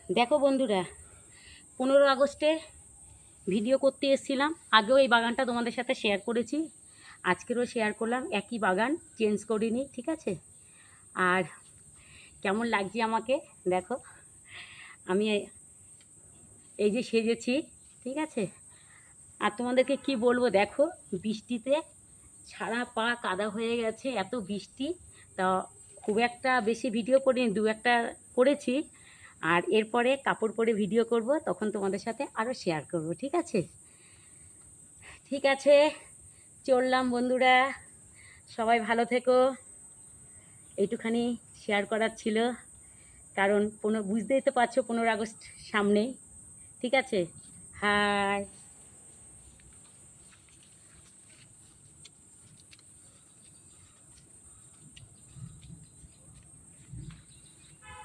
দেখো বন্ধুরা, 15 আগস্টে ভিডিও করতে এসেছিলাম। আগেও এই বাগানটা তোমাদের সাথে শেয়ার করেছি, আজকেরও শেয়ার করলাম। একই বাগান, চেঞ্জ করিনি, ঠিক আছে? আর কেমন লাগছে আমাকে দেখো, আমি এই যে সেজেছি, ঠিক আছে? আর তোমাদেরকে কি বলবো, দেখো বৃষ্টিতে সারা পা কাদা হয়ে গেছে, এত বৃষ্টি। তা খুব একটা বেশি ভিডিও করিনি, দু একটা করেছি। আর এরপরে কাপড় পরে ভিডিও করব, তখন তোমাদের সাথে আরও শেয়ার করব, ঠিক আছে? ঠিক আছে, চললাম বন্ধুরা, সবাই ভালো থেকো। এইটুখানি শেয়ার করার ছিল, কারণ বুঝতেই তো পারছো 15 আগস্ট সামনেই, ঠিক আছে? হাই।